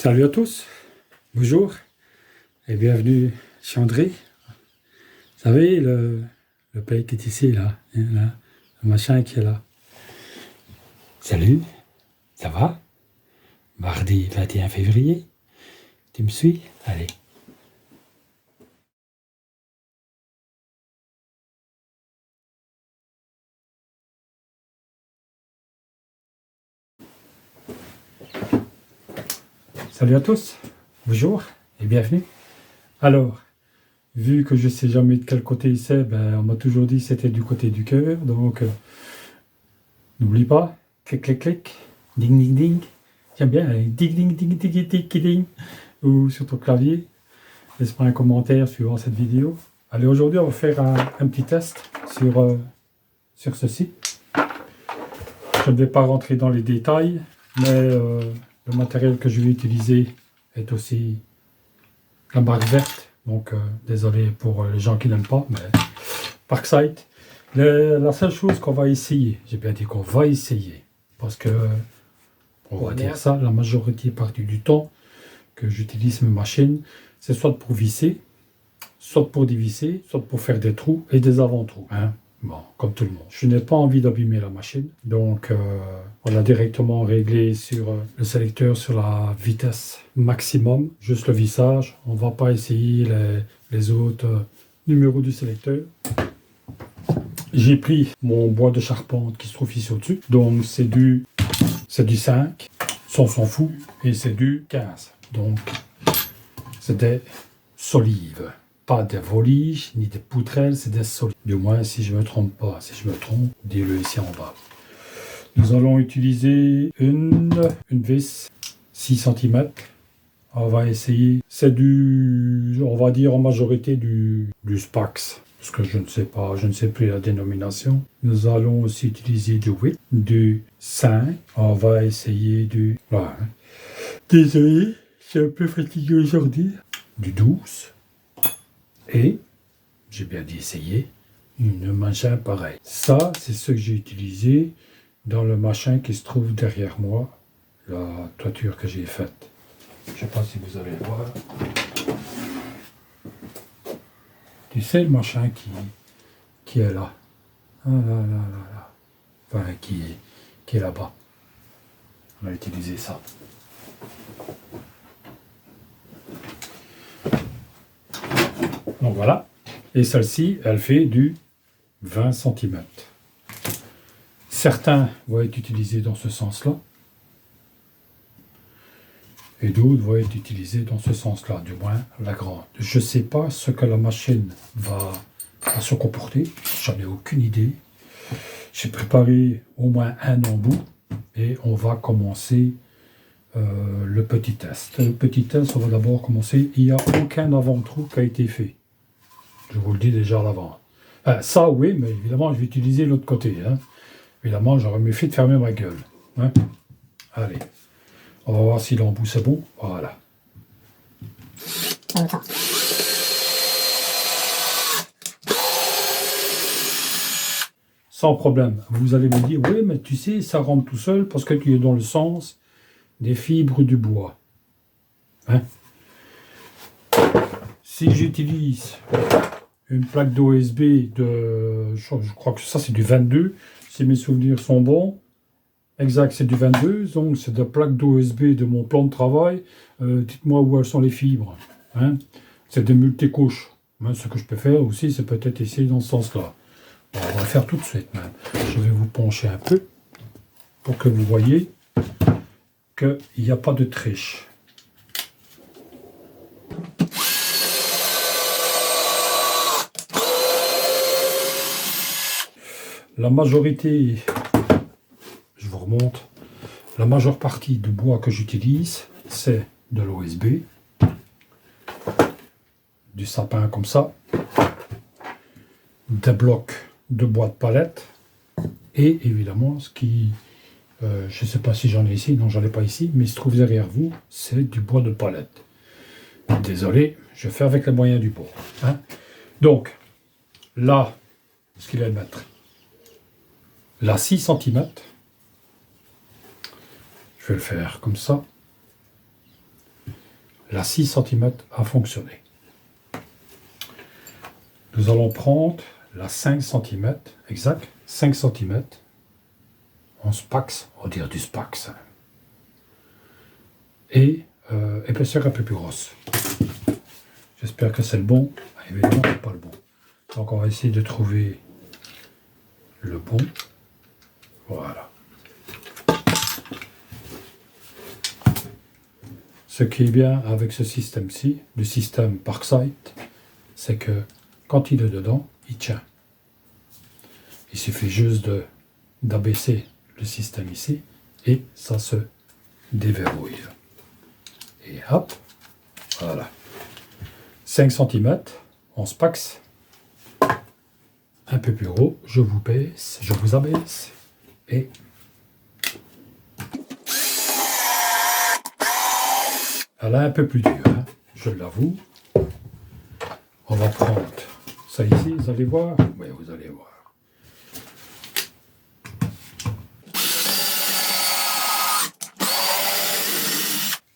Salut à tous, bonjour et bienvenue chez André. Vous savez, le pays qui est ici, là, le machin qui est là. Salut, ça va? Mardi 21 février, tu me suis? Allez. Salut à tous, bonjour et bienvenue. Alors, vu que je ne sais jamais de quel côté c'est, on m'a toujours dit que c'était du côté du cœur, donc n'oublie pas, clic clic clic, ding ding ding, j'aime bien, allez, ding ding ding ding ding ding ding, ou sur ton clavier, laisse-moi un commentaire suivant cette vidéo. Allez, aujourd'hui on va faire un petit test sur ceci. Je ne vais pas rentrer dans les détails, mais le matériel que je vais utiliser est aussi la marque verte, donc désolé pour les gens qui n'aiment pas, mais Parkside. La seule chose qu'on va essayer, j'ai bien dit qu'on va essayer, parce que, on va dire ça, la majorité partie du temps que j'utilise mes machines, c'est soit pour visser, soit pour dévisser, soit pour faire des trous et des avant-trous. Hein. Bon, comme tout le monde. Je n'ai pas envie d'abîmer la machine, donc on a directement réglé sur le sélecteur sur la vitesse maximum, juste le vissage. On ne va pas essayer les autres numéros du sélecteur. J'ai pris mon bois de charpente qui se trouve ici au-dessus, donc c'est du 5, ça on s'en fout, et c'est du 15. Donc c'est des solives. Pas des voliges, ni des poutrelles, c'est des solides. Du moins, si je ne me trompe pas. Si je me trompe, dis-le ici en bas. Nous allons utiliser une vis 6 cm. On va essayer. C'est on va dire en majorité du Spax. Parce que je ne sais pas, je ne sais plus la dénomination. Nous allons aussi utiliser du 8, du 5. On va essayer du... Voilà. Désolé, je suis un peu fatigué aujourd'hui. Du 12. Et, j'ai bien dit essayer, une machin pareil. Ça, c'est ce que j'ai utilisé dans le machin qui se trouve derrière moi, la toiture que j'ai faite. Je ne sais pas si vous allez voir. Tu sais, le machin qui est là. Ah là là là là. Enfin, qui est là-bas. On a utilisé ça. Donc voilà. Et celle-ci, elle fait du 20 cm. Certains vont être utilisés dans ce sens-là. Et d'autres vont être utilisés dans ce sens-là, du moins la grande. Je ne sais pas ce que la machine va se comporter. J'en ai aucune idée. J'ai préparé au moins un embout. Et on va commencer le petit test. Le petit test, on va d'abord commencer. Il n'y a aucun avant-trou qui a été fait. Je vous le dis déjà à l'avant. Ça, oui, mais évidemment, je vais utiliser l'autre côté. Hein. Évidemment, j'aurais mieux fait de fermer ma gueule. Hein. Allez, on va voir si l'embout c'est bon. Voilà. Sans problème. Vous allez me dire, oui, mais tu sais, ça rentre tout seul parce que tu es dans le sens des fibres du bois. Hein. Si j'utilise une plaque d'OSB de, je crois que ça c'est du 22, si mes souvenirs sont bons, exact, c'est du 22, donc c'est de la plaque d'OSB de mon plan de travail. Dites-moi où elles sont les fibres. Hein. C'est des multicouches. Hein, ce que je peux faire aussi, c'est peut-être essayer dans ce sens-là. On va le faire tout de suite même. Je vais vous pencher un peu pour que vous voyez qu'il n'y a pas de triche. La majorité, je vous remonte, la majeure partie du bois que j'utilise, c'est de l'OSB, du sapin comme ça, des blocs de bois de palette, et évidemment, ce qui, je ne sais pas si j'en ai ici, non j'en ai pas ici, mais il se trouve derrière vous, c'est du bois de palette. Désolé, je fais avec les moyens du bord. Hein. Donc, là, ce qu'il est le mettre. Là, 6 cm, je vais le faire comme ça. la 6 cm a fonctionné. Nous allons prendre la 5 cm, exact, 5 cm, en spax, on va dire du spax, et épaisseur un peu plus grosse. J'espère que c'est le bon. Évidemment, c'est pas le bon. Donc on va essayer de trouver le bon. Voilà. Ce qui est bien avec ce système-ci, le système Parkside, c'est que quand il est dedans, il tient. Il suffit juste d'abaisser le système ici et ça se déverrouille. Et hop, voilà. 5 cm en spax. Un peu plus gros, je vous baisse, je vous abaisse et elle est un peu plus dure, hein, je l'avoue. On va prendre ça ici, vous allez voir. Oui, vous allez voir.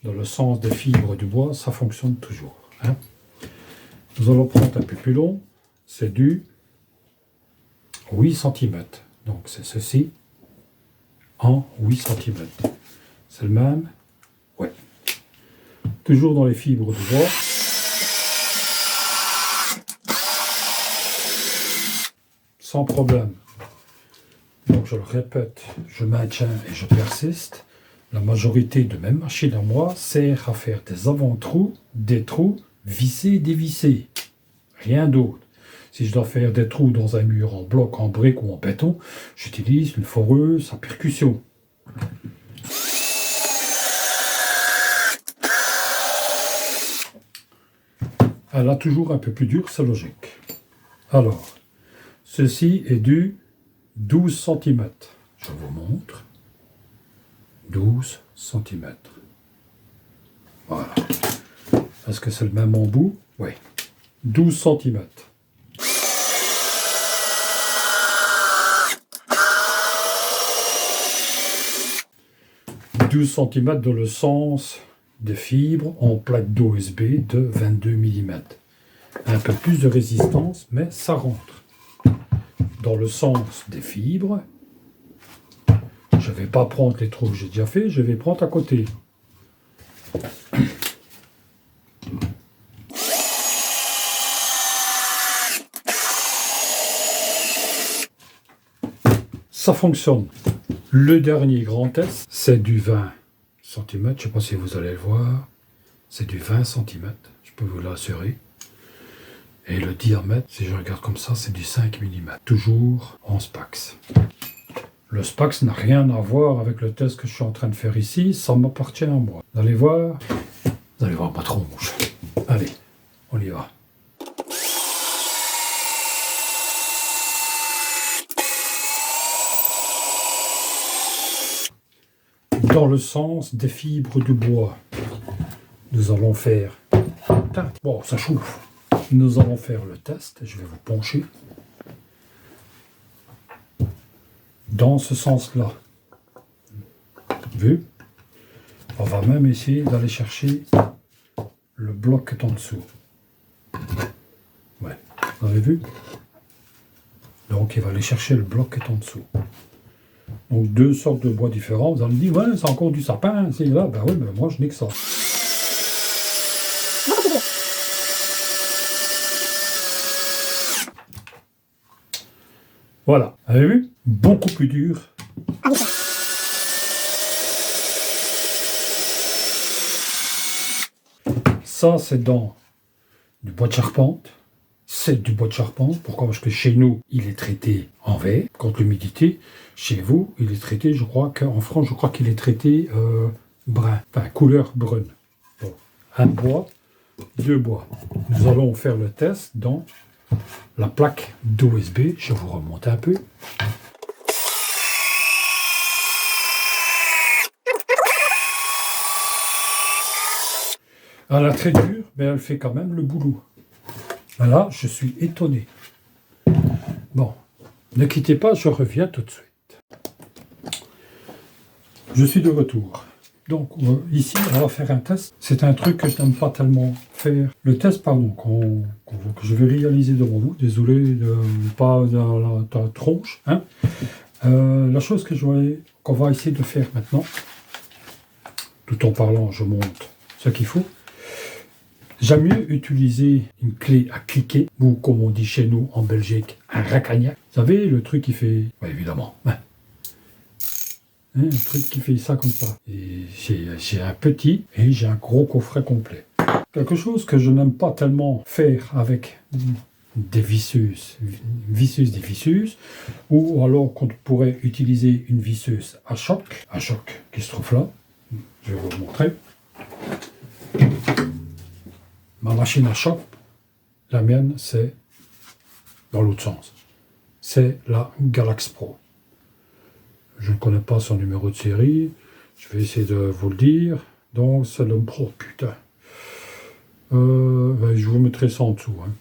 Dans le sens des fibres du bois, ça fonctionne toujours. Hein. Nous allons prendre un peu plus long, c'est du 8 cm. Donc c'est ceci en 8 cm. C'est le même. Ouais. Toujours dans les fibres du bois. Sans problème. Donc je le répète, je maintiens et je persiste. La majorité de mes machines à moi sert à faire des avant-trous, des trous vissés, dévissés. Rien d'autre. Si je dois faire des trous dans un mur en bloc, en brique ou en béton, j'utilise une foreuse à percussion. Elle a toujours un peu plus dur, c'est logique. Alors, ceci est du 12 cm. Je vous montre. 12 cm. Voilà. Est-ce que c'est le même embout? Oui. 12 cm. 12 cm dans le sens des fibres en plaque d'OSB de 22 mm. Un peu plus de résistance, mais ça rentre. Dans le sens des fibres, je ne vais pas prendre les trous que j'ai déjà fait, je vais prendre à côté. Ça fonctionne. Le dernier grand test, c'est du 20 cm. Je ne sais pas si vous allez le voir. C'est du 20 cm, je peux vous l'assurer. Et le diamètre, si je regarde comme ça, c'est du 5 mm. Toujours en Spax. Le Spax n'a rien à voir avec le test que je suis en train de faire ici. Ça m'appartient à moi. Vous allez voir ma tronche. Allez, on y va. Dans le sens des fibres du bois, nous allons faire... Bon, ça chauffe. Nous allons faire le test. Je vais vous pencher. Dans ce sens-là. Vu? On va même essayer d'aller chercher le bloc qui est en dessous. Ouais, vous avez vu? Donc il va aller chercher le bloc qui est en dessous. Donc deux sortes de bois différents. Vous allez me dire, ouais, c'est encore du sapin, c'est là. Ben oui, mais moi je n'ai que ça. Voilà, vous avez vu? Beaucoup plus dur. Ça, c'est dans du bois de charpente. C'est du bois de charpente. Pourquoi? Parce que chez nous, il est traité en verre contre l'humidité. Chez vous, il est traité, je crois qu'en France, je crois qu'il est traité brun, enfin couleur brune. Bon. Un bois, deux bois. Nous allons faire le test dans la plaque d'OSB. Je vous remonte un peu. Elle est très dure, mais elle fait quand même le boulot. Là, je suis étonné. Bon, ne quittez pas, je reviens tout de suite. Je suis de retour. Donc ici, on va faire un test. C'est un truc que je n'aime pas tellement faire. Le test, pardon, que je vais réaliser devant vous. Désolé, pas dans la tronche. Hein. La chose qu'on va essayer de faire maintenant, tout en parlant, je montre ce qu'il faut. J'aime mieux utiliser une clé à cliquer, ou comme on dit chez nous en Belgique, un racagnac. Vous savez, le truc qui fait... Oui, évidemment. Hein, un truc qui fait ça comme ça. Et j'ai un petit et j'ai un gros coffret complet. Quelque chose que je n'aime pas tellement faire avec des visseuses, des visseuses, ou alors qu'on pourrait utiliser une visseuse à choc qui se trouve là. Je vais vous montrer. Ma machine à choc, la mienne, c'est dans l'autre sens. C'est la Galax Pro. Je ne connais pas son numéro de série. Je vais essayer de vous le dire. Donc, c'est le... Oh, putain. Je vous mettrai ça en dessous. Hein.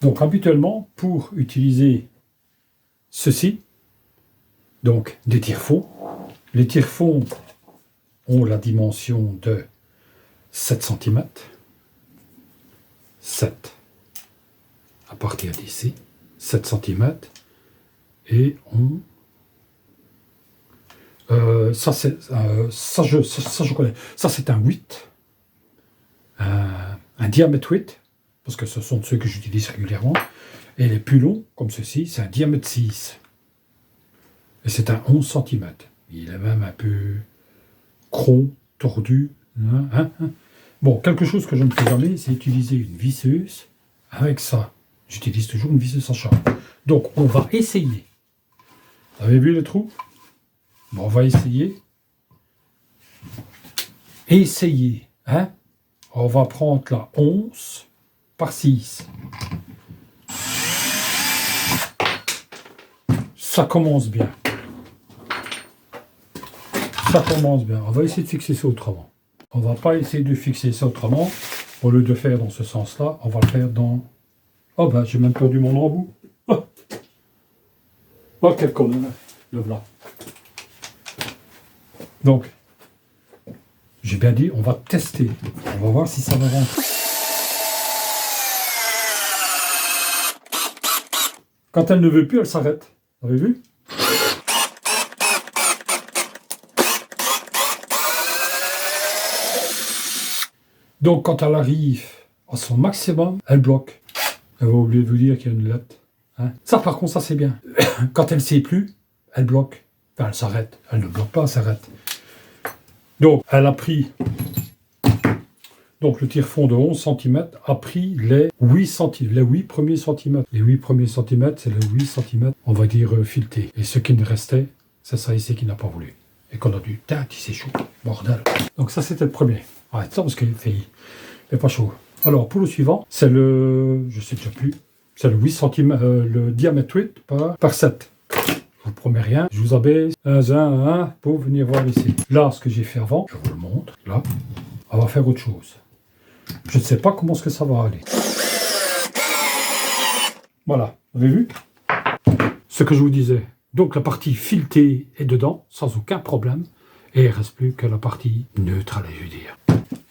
Donc, habituellement, pour utiliser ceci, donc des tire-fonds, les tire-fonds ont la dimension de 7 cm. 7. À partir d'ici, 7 cm. Et on... ça, je connais. Ça, c'est un 8. Un diamètre 8, parce que ce sont ceux que j'utilise régulièrement. Et les plus longs, comme ceci, c'est un diamètre 6. Et c'est un 11 cm. Il est même un peu crond, tordu. Bon, quelque chose que je ne fais jamais, c'est utiliser une visseuse avec ça. J'utilise toujours une visseuse à choc. Donc, on va essayer. Vous avez vu le trou? Bon, on va essayer. Essayer. Hein? On va prendre la 11 par 6. Ça commence bien. Ça commence bien. On va essayer de fixer ça autrement. On va pas essayer de fixer ça autrement. Au lieu de faire dans ce sens-là, on va le faire dans... Oh ben, j'ai même perdu mon embout. Oh, quel con, le voilà. Donc, j'ai bien dit, on va tester. On va voir si ça va rentrer. Quand elle ne veut plus, elle s'arrête. Vous avez vu? Donc, quand elle arrive à son maximum, elle bloque. Elle va oublier de vous dire qu'il y a une lettre. Hein? Ça, par contre, ça c'est bien. Quand elle ne sait plus, elle bloque. Enfin, elle s'arrête. Elle ne bloque pas, elle s'arrête. Donc, elle a pris... Donc, le tire-fond de 11 cm a pris les 8 cm, les 8 premiers centimètres. Les 8 premiers centimètres, c'est les 8 cm, on va dire, filetés. Et ce qui ne restait, c'est ça ici qui n'a pas voulu. Et qu'on a dû... Putain, c'est chaud. Bordel. Donc, ça, c'était le premier. Arrête ça parce qu'il fait pas chaud. Alors, pour le suivant, c'est le... Je sais déjà plus. C'est le 8 cm, le diamètre 8 par 7. Je vous promets rien. Je vous abaisse un pour venir voir ici. Là, ce que j'ai fait avant, je vous le montre. Là, on va faire autre chose. Je ne sais pas comment est-ce que ça va aller. Voilà, vous avez vu? Ce que je vous disais. Donc, la partie filetée est dedans, sans aucun problème. Et il ne reste plus que la partie neutre, allez, je veux dire.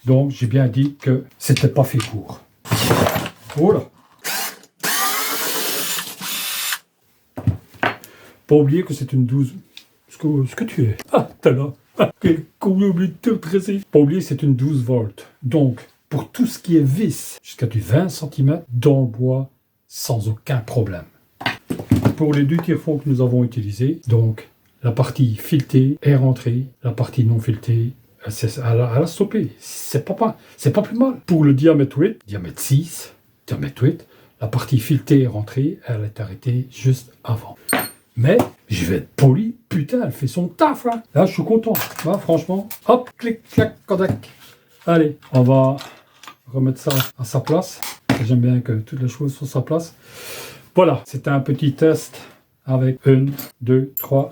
Donc, j'ai bien dit que c'était pas fait pour. Voilà. Pas oublier que c'est une 12. Ce que tu es. Ah, t'as là. Ah, quel con, j'ai oublié de te dresser. Pas oublier que c'est une 12 volts. Donc, pour tout ce qui est vis, jusqu'à du 20 cm dans le bois, sans aucun problème. Pour les deux tire-fonds que nous avons utilisés, donc, la partie filetée est rentrée, la partie non filetée, elle a stoppé. C'est pas plus mal. Pour le diamètre 8, diamètre 6, diamètre 8, la partie filetée est rentrée, elle est arrêtée juste avant. Mais, je vais être poli, putain, elle fait son taf, là. Là, je suis content. Là, franchement, hop, clic, clac, Kodak. Allez, on va remettre ça à sa place. J'aime bien que toutes les choses soient à sa place. Voilà, c'était un petit test avec 1, 2, 3,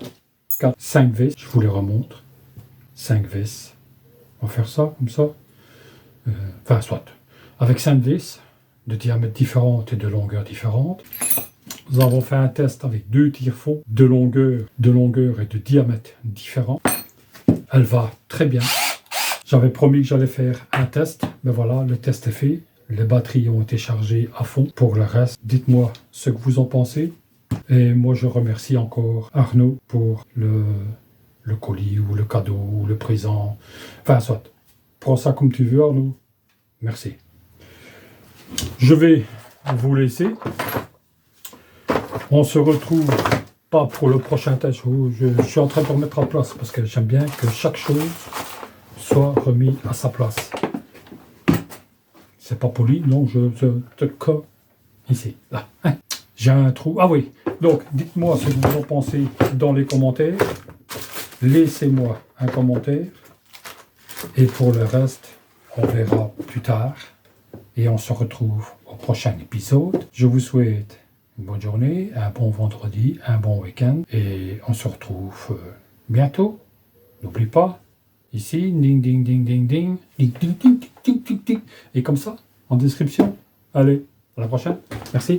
4, 5 vis. Je vous les remontre. 5 vis. On va faire ça, comme ça. Enfin, soit. Avec 5 vis de diamètres différents et de longueurs différentes. Nous avons fait un test avec 2 tire-fonds de longueur et de diamètre différents. Elle va très bien. J'avais promis que j'allais faire un test. Ben voilà, le test est fait. Les batteries ont été chargées à fond. Pour le reste, dites-moi ce que vous en pensez. Et moi, je remercie encore Arnaud pour le colis ou le cadeau ou le présent. Enfin, soit. Prends ça comme tu veux, Arnaud. Merci. Je vais vous laisser. On se retrouve pas pour le prochain test. Je suis en train de remettre en place parce que j'aime bien que chaque chose soit remis à sa place. C'est pas poli, donc je te colle ici, là. J'ai un trou. Ah oui, donc dites-moi ce que vous en pensez dans les commentaires. Laissez-moi un commentaire. Et pour le reste, on verra plus tard. Et on se retrouve au prochain épisode. Je vous souhaite une bonne journée, un bon vendredi, un bon week-end. Et on se retrouve bientôt. N'oublie pas, ici, ding, ding, ding, ding, ding, ding, ding, ding, ding, ding, ding. Et comme ça, en description. Allez, à la prochaine. Merci.